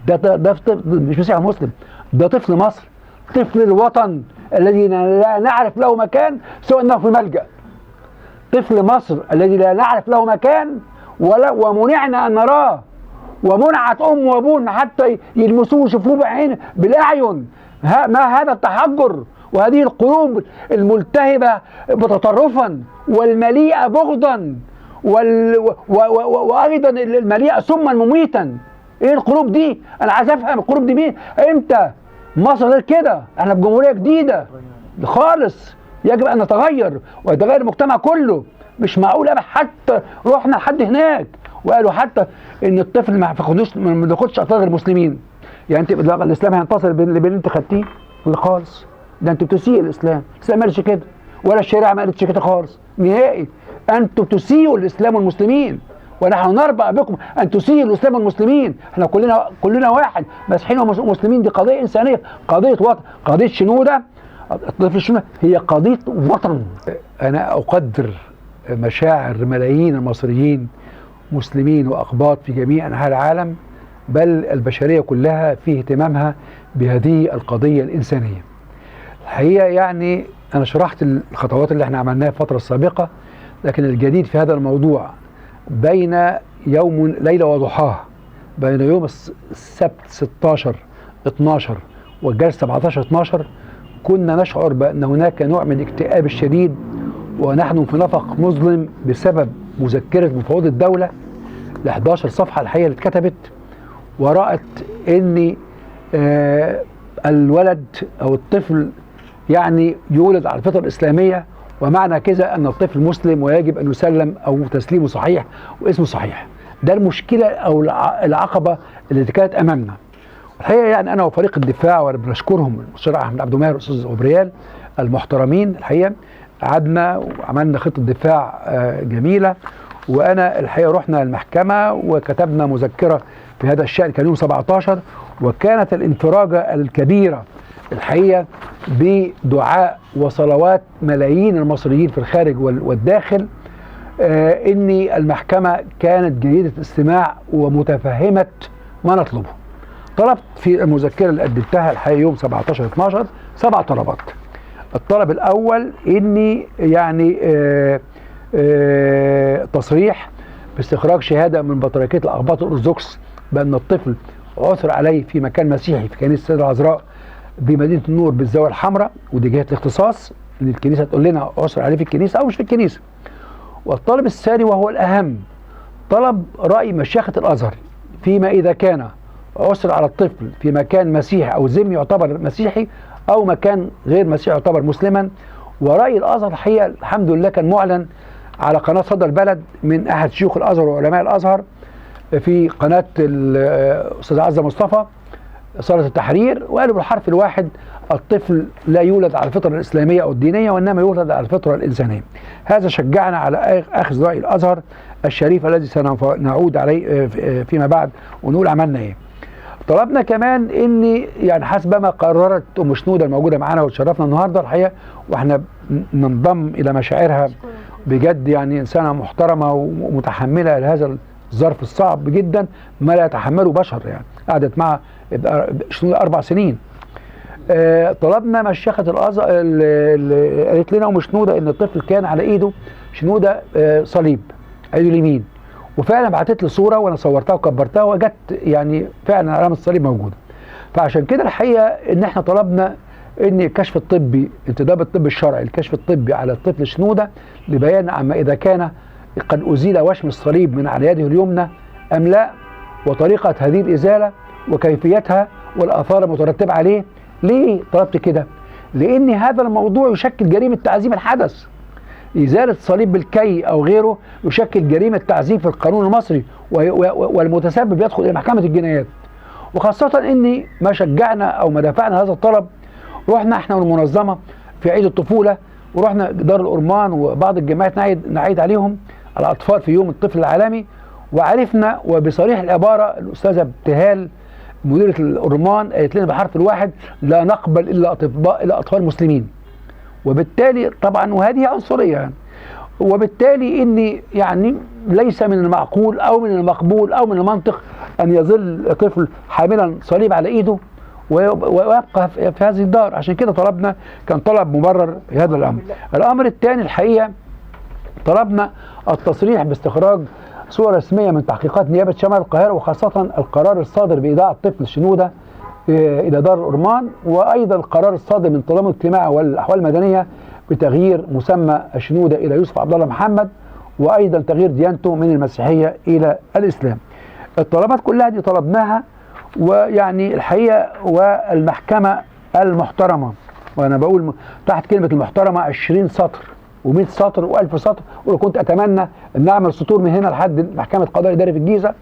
ده مش مسيحي مسلم، ده طفل مصر، طفل الوطن الذي لا نعرف له مكان سوى انه في ملجأ. طفل مصر الذي لا نعرف له مكان ومنعنا ان نراه، ومنعت امه وابوه حتى يلمسوه ويشوفوه بالاعين. ما هذا التحجر وهذه القلوب الملتهبه تطرفا والمليئه بغضا وايضا المليئه سما مميتا. ايه القلوب دي؟ انا عايز افهم القلوب دي مين؟ امتى؟ مصر غير كده، احنا في جمهوريه جديده خالص، يجب ان نتغير ويتغير المجتمع كله. مش معقول ابدا. حتى رحنا لحد هناك وقالوا حتى ان الطفل ما ياخدش اطفال غير مسلمين. يعني انت الاسلام هينتصر اللي انت خدتيه خالص؟ ده انتوا بتسيئوا الاسلام. الاسلام ما قالش كده، ولا الشريعه ما قالتش كده خالص نهائي. انتوا بتسيئوا الاسلام والمسلمين، ونحن نربأ بكم ان تسيئوا الاسلام والمسلمين. احنا كلنا واحد، مسيحيين ومسلمين. دي قضيه انسانيه، قضيه وطن، قضيه شنوده. الطفل الشنوده هي قضيه وطن. انا اقدر مشاعر ملايين المصريين مسلمين واقباط في جميع انحاء العالم، بل البشريه كلها في اهتمامها بهذه القضيه الانسانيه. الحقيقه يعني انا شرحت الخطوات اللي احنا عملناها في الفتره السابقه، لكن الجديد في هذا الموضوع بين يوم ليله وضحاها، بين يوم السبت 16 12 والجلسه 17 12 كنا نشعر بان هناك نوع من الاكتئاب الشديد، ونحن في نفق مظلم بسبب مذكره مفوض الدوله ل 11 صفحه الحقيقه اللي اتكتبت، ورأت ان الولد او الطفل يعني يولد على الفطره الاسلاميه، ومعنى كذا ان الطفل مسلم ويجب ان يسلم او تسليمه صحيح واسمه صحيح. ده المشكله او العقبه اللي كانت امامنا. الحقيقه يعني انا وفريق الدفاع وبنشكرهم المستشار احمد عبد الماهر والاستاذ غبريال المحترمين، الحقيقه قعدنا وعملنا خطه دفاع جميله. وانا الحقيقه رحنا المحكمه وكتبنا مذكره في هذا الشأن، كان يوم 17، وكانت الانفراجه الكبيره الحقيقه بدعاء وصلوات ملايين المصريين في الخارج والداخل، ان المحكمه كانت جيده الاستماع ومتفهمه ما نطلبه. طلبت في المذكره اللي قدمتها الحقيقه يوم 17 12 7 طلبات. الطلب الاول اني يعني تصريح باستخراج شهاده من بطريركيه الاقباط الارثوذكس بان الطفل عثر عليه في مكان مسيحي في كنيسه السيده العذراء بمدينه النور بالزاويه الحمراء، ودي جهه الاختصاص ان الكنيسه تقول لنا عثر عليه في الكنيسه او مش في الكنيسه. والطلب الثاني وهو الاهم، طلب راي مشيخه الازهر فيما اذا كان عثر على الطفل في مكان مسيحي او ذمي يعتبر مسيحي او مكان غير مسيحي يعتبر مسلما. وراي الازهر الحقيقه الحمد لله كان معلن على قناه صدى البلد من احد شيوخ الازهر وعلماء الازهر في قناه الاستاذ عزه مصطفى صاله التحرير، وقالوا بالحرف الواحد الطفل لا يولد على الفطره الاسلاميه او الدينيه، وانما يولد على الفطره الانسانيه. هذا شجعنا على اخذ راي الازهر الشريف الذي سنعود عليه فيما بعد ونقول عملنا ايه. طلبنا كمان ان يعني حسب ما قررت ام شنوده الموجوده معانا وتشرفنا النهارده الحقيقه، واحنا ننضم الى مشاعرها بجد، يعني انسانه محترمه ومتحمله لهذا الظرف الصعب جدا ما لا يتحمله بشر. يعني قعدت مع شنوده 4 سنين. طلبنا مشيخه الازهر اللي قالت لنا ام شنوده ان الطفل كان على ايده شنوده صليب ايده اليمين، وفعلا بعتت لي صوره وانا صورتها وكبرتها وجدت يعني فعلا علامه الصليب موجوده. فعشان كده الحقيقه ان احنا طلبنا ان الكشف الطبي، انتداب الطب الشرعي الكشف الطبي على الطفل شنوده لبيان عما اذا كان قد ازيل وشم الصليب من على يده اليمنى ام لا، وطريقه هذه الازاله وكيفيتها والاثار المترتبه عليه. ليه طلبت كده؟ لان هذا الموضوع يشكل جريمه تعزيم الحدث. إزالة صليب بالكي أو غيره يشكل جريمة تعذيب في القانون المصري، والمتسبب يدخل إلى محكمة الجنايات. وخاصة إن ما شجعنا أو ما دفعنا هذا الطلب، رحنا إحنا والمنظمة في عيد الطفولة، ورحنا دار الأرمان وبعض الجمعيات نعيد عليهم على الأطفال في يوم الطفل العالمي، وعرفنا وبصريح العبارة الأستاذة ابتهال مديرة الأرمان قالت لنا بحرف الواحد لا نقبل إلا أطفال مسلمين. وبالتالي طبعا وهذه عنصريه يعني، وبالتالي ان يعني ليس من المعقول او من المقبول او من المنطق ان يظل طفل حاملا صليب على ايده ويبقى في هذه الدار. عشان كده طلبنا، كان طلب مبرر في هذا الامر. الامر الثاني الحقيقه طلبنا التصريح باستخراج صورة رسمية من تحقيقات نيابة شمال القاهرة، وخاصة القرار الصادر بإيداع الطفل شنودة إلى دار الأورمان، وأيضا القرار الصادر من التضامن الاجتماعي والأحوال المدنية بتغيير مسمى شنودة إلى يوسف عبد الله محمد، وأيضا تغيير ديانته من المسيحية إلى الإسلام. الطلبات كلها دي طلبناها، ويعني الحقيقة والمحكمة المحترمة، وأنا بقول تحت كلمة المحترمة 20 سطر و100 سطر و1000 سطر، وكنت اتمنى ان اعمل سطور من هنا لحد محكمه قضاء اداري في الجيزه،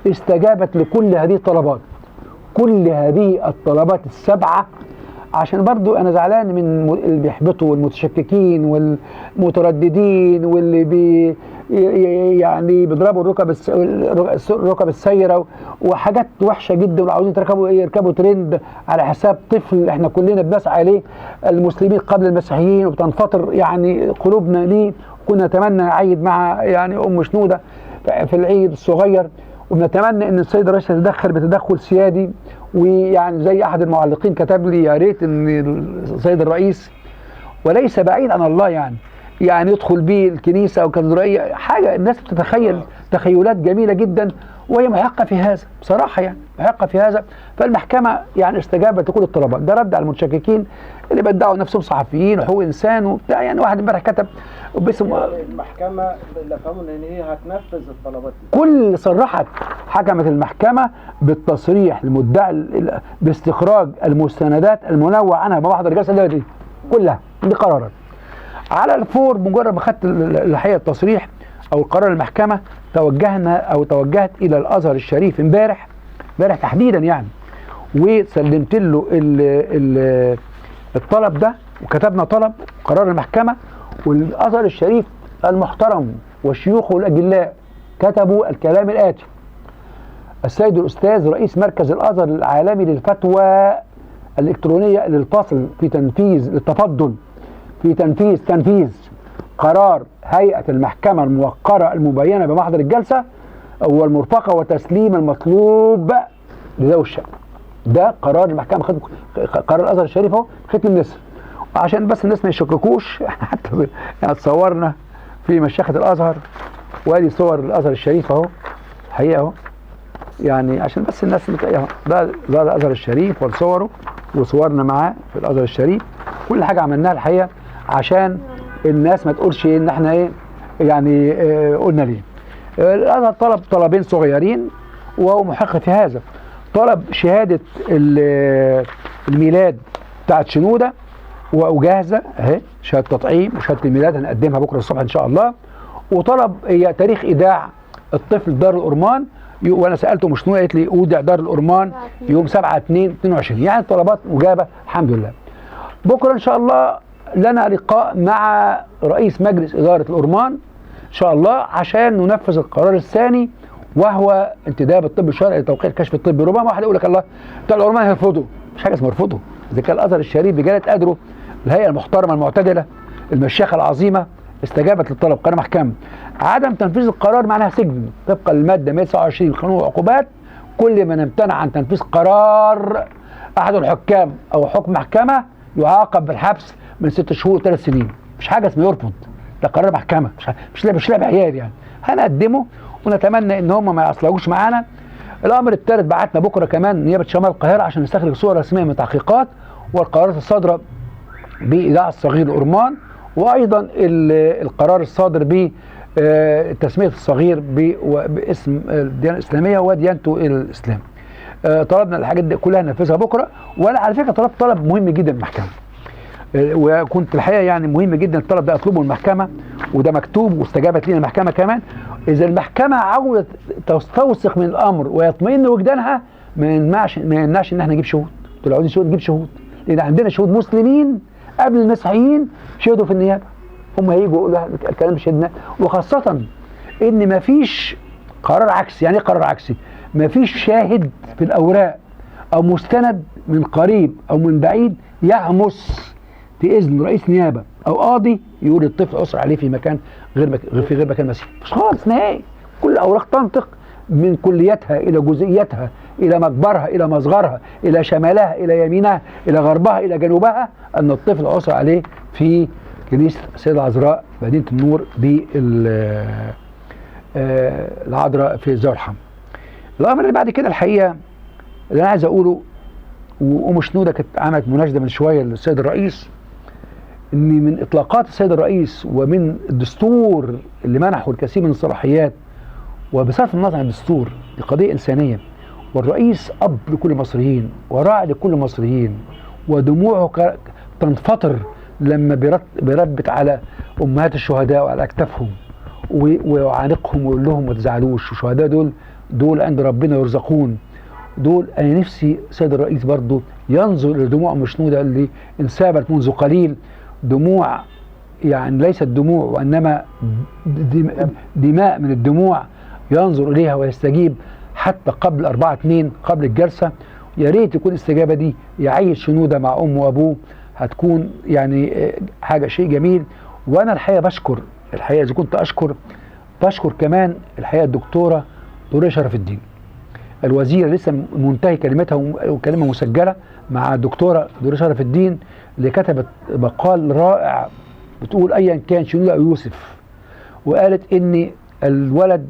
استجابت لكل هذه الطلبات، كل هذه الطلبات السبعه. عشان برضو انا زعلان من اللي بيحبطوا والمتشككين والمترددين واللي يعني بيضربوا الركب السيره وحاجات وحشه جدا، وعاوزين يركبوا ترند على حساب طفل احنا كلنا بنسعى اليه، المسلمين قبل المسيحيين، وبتنفطر يعني قلوبنا ليه. كنا نتمنى يعيد مع يعني ام شنوده في العيد الصغير، وبنتمنى ان السيد الرئيس يتدخل بتدخل سيادي. ويعني زي احد المعلقين كتب لي يا ريت ان السيد الرئيس، وليس بعيد عن الله يعني يدخل بيه الكنيسه او كاتدرائيه، حاجه الناس بتتخيل تخيلات جميله جدا، وهي محقه في هذا بصراحه، يعني محقه في هذا. فالمحكمه يعني استجابت لكل الطلبات. ده رد على المتشككين اللي بدعوا نفسهم صحفيين وحقوق انسان وبتاع. يعني واحد امبارح كتب باسم المحكمه اللي فهموا ان هي هتنفذ الطلبات دي. كل صرحت حكمت المحكمه بالتصريح للمدعي باستخراج المستندات المنوع عنها بمحضر الجلسه دي كلها بقرارات. على الفور مجرد ما خدت الحقيقه التصريح او قرار المحكمه، توجهت الى الازهر الشريف امبارح تحديدا يعني، وسلمت له الطلب ده، وكتبنا طلب قرار المحكمه. والازهر الشريف المحترم وشيوخه الاجلاء كتبوا الكلام الاتي: السيد الاستاذ رئيس مركز الازهر العالمي للفتوى الالكترونيه للفصل في تنفيذ للتفضل في تنفيذ قرار هيئة المحكمة الموقرة المبينة بمحضر الجلسة والمرفقة وتسليم المطلوب لذوي الشأن. ده قرار المحكمة، قرار الأزهر الشريف اهو، ختم النسر. عشان بس الناس ما يشككوش، احنا حتى يعني تصورنا في مشيخة الأزهر، وادي صور الأزهر الشريف اهو، حقيقة اهو، يعني عشان بس الناس اهو، ده الأزهر الشريف وصوره وصورنا معاه في الأزهر الشريف. كل حاجة عملناها الحقيقة عشان الناس ما تقولش ان احنا ايه يعني قلنا ليه. الازهر طلب طلبين صغيرين وهو محق في هذا. طلب شهاده الميلاد بتاعت شنوده وجاهزه اهي، شهاده تطعيم وشهاده الميلاد هنقدمها بكره الصبح ان شاء الله. وطلب هي تاريخ ايداع الطفل دار الأورمان، وانا سالته مش قالت لي اودع دار الأورمان يوم 7/2/22. يعني طلبات مجابه الحمد لله. بكره ان شاء الله لنا لقاء مع رئيس مجلس إدارة الأورمان إن شاء الله عشان ننفذ القرار الثاني، وهو انتداب الطب الشرعي لتوقيع الكشف الطبي. ربما واحد يقول لك الله بتاع الأورمان هيرفضوا، مش حاجة اسمها يرفضوا. إذا كان الأزهر الشريف بجلالة قدره، الهيئة المحترمة المعتدلة المشيخة العظيمة استجابت للطلب قرار محكمة. عدم تنفيذ القرار معناها سجن طبقا للمادة 129 قانون العقوبات. كل من امتنع عن تنفيذ قرار أحد الحكام أو حكم محكمة يعاقب بالحبس من 6 شهور 3 سنين. مش حاجه اسمها يرفض، ده قرار محكمه، مش لعب عيال يعني. هنقدمه ونتمنى ان هم ما يعصلجوش معانا. الامر الثالث بعتنا بكره كمان نيابه شمال القاهره عشان نستخرج صور رسميه من التحقيقات والقرارات الصادره بايداع الصغير الأورمان، وايضا القرار الصادر ب تسميه الصغير باسم الديانه الاسلاميه وديانته الاسلام. طلبنا الحاجات دي كلها ننفذها بكره. وانا على فكره طلبت طلب مهم جدا من المحكمه، وكنت الحقيقه يعني مهم جدا الطلب ده اطلبه من المحكمه، وده مكتوب واستجابت لنا المحكمه كمان. اذا المحكمه عاوزه تستوثق من الامر ويطمئن وجدانها، ما يمنعش ان احنا نجيب شهود. انتوا لو عاوزين شهود نجيب شهود، لان عندنا شهود مسلمين قبل المسيحيين شهدوا في النيابه، هم هيجوا يقولوا الكلام مش شهدناه. وخاصه ان ما فيش قرار عكسي. يعني ايه قرار عكسي؟ ما فيش شاهد في الاوراق او مستند من قريب او من بعيد يهمس في اذن رئيس نيابه او قاضي يقول الطفل اسر عليه في مكان غير مكان مسيحي. مش خالص نهائي. كل الاوراق تنطق من كليتها إلى جزئيتها إلى مكبرها إلى مصغرها إلى شمالها إلى يمينها إلى غربها إلى جنوبها، أن الطفل عثر عليه في كنيسة السيدة العذراء مدينة النور العذراء في الزاوية الحمراء. الأمر اللي بعد كده الحقيقة اللي أنا عايز أقوله، وأم شنودة كانت عملت مناشدة من شوية للسيد الرئيس، إن من إطلاقات السيد الرئيس ومن الدستور اللي منحه الكثير من الصلاحيات، وبصرف النظر عن الدستور دي قضية إنسانية، والرئيس أب لكل المصريين وراعي لكل المصريين، ودموعه تنفطر لما بيربت على أمهات الشهداء وعلى أكتافهم ويعانقهم ويقول لهم ما تزعلوش، والشهداء دول عند ربنا يرزقون. دول أنا نفسي سيد الرئيس برضو ينظر لدموع أم شنودة اللي انسابت منذ قليل، دموع يعني ليست دموع وإنما دماء من الدموع، ينظر إليها ويستجيب حتى قبل 4/2 قبل الجلسة. يا ريت تكون الاستجابة دي يعيش شنودة مع أمه وأبوه، هتكون يعني حاجة شيء جميل. وأنا الحقيقة بشكر، الحقيقة إذا كنت بشكر كمان الحقيقة الدكتورة دورية شرف الدين الوزيرة، لسه منتهي كلمتها وكلمة مسجلة مع الدكتورة دورية شرف الدين، اللي كتبت مقال رائع بتقول أيا كان شنودة أو يوسف، وقالت إن الولد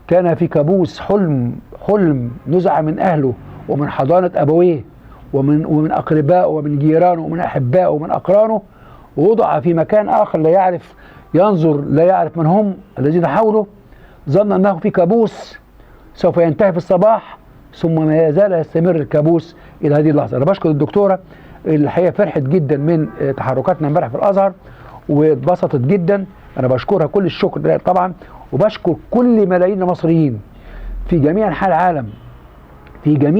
كان في كابوس، حلم نزع من أهله ومن حضانة أبويه ومن أقربائه ومن جيرانه ومن أحبائه ومن أقرانه، ووضع في مكان آخر لا يعرف لا يعرف من هم الذين حوله، ظن أنه في كابوس سوف ينتهي في الصباح، ثم ما يزال يستمر الكابوس إلى هذه اللحظة. أنا بشكر الدكتورة اللي الحقيقة فرحت جدا من تحركاتنا امبارح في الأزهر واتبسطت جدا، أنا بشكرها كل الشكر طبعا، وبشكر كل ملايين المصريين في جميع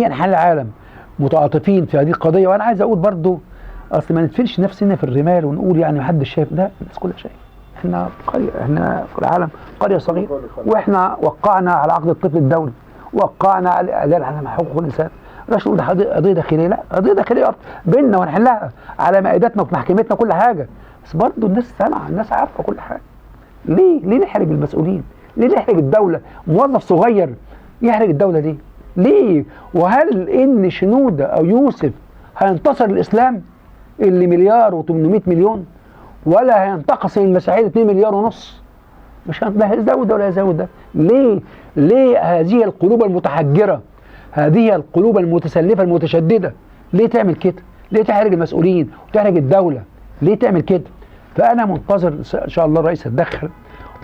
أنحاء العالم متعاطفين في هذه القضية. وأنا عايز أقول برضو أصل ما ندفنش نفسنا في الرمال ونقول يعني محدش شايف، ده الناس كلها شايفة. احنا قرية، احنا في العالم قرية صغيرة، واحنا وقعنا على عقد الطفل الدولي، وقعنا على حقوق الإنسان. مش نقول قضية داخلية، لا قضية داخلية بيننا ونحلها على مائدتنا وفي محكمتنا كل حاجة، بس برضو الناس سامعة، الناس عارفة كل حاجة. ليه نحرج المسؤولين؟ ليه نحرج الدولة؟ موظف صغير يحرج الدولة ليه؟ وهل إن شنودة أو يوسف هينتصر الإسلام اللي 1,800,000,000 ولا هينتقص المسيحيين 2,5 مليار؟ مش لا هيزود ولا هيزود ده. ليه هذه القلوب المتحجرة، هذه القلوب المتسلفة المتشددة، ليه تعمل كده؟ ليه تحرج المسؤولين وتحرج الدولة؟ ليه تعمل كده؟ فأنا منتظر إن شاء الله الرئيس يتدخل،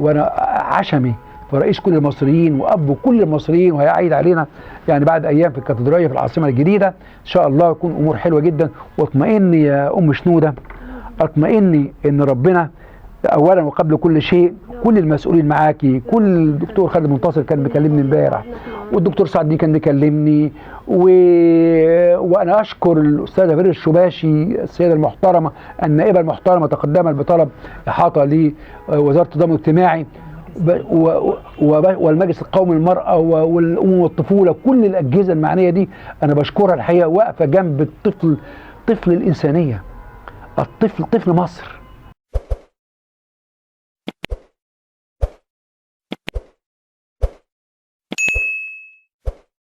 وأنا عشمي فرئيس كل المصريين وأب كل المصريين، وهيعيد علينا يعني بعد أيام في الكاتدرائية في العاصمة الجديدة إن شاء الله يكون أمور حلوة جدا. واطمئني يا أم شنودة، اطمئني إن ربنا أولا وقبل كل شيء كل المسؤولين معاكي، كل الدكتور خالد منتصر كان بيكلمني امبارح، والدكتور سعد دي كان بيكلمني، وأنا أشكر الأستاذة فريد الشباشي السيدة المحترمة النائبة المحترمة تقدمت بطلب إحاطة لوزارة التضامن الاجتماعي والمجلس القومي للمرأة والأمم والطفولة، كل الأجهزة المعنية دي أنا بشكرها الحقيقة، واقفة جنب الطفل، طفل الإنسانية، الطفل مصر.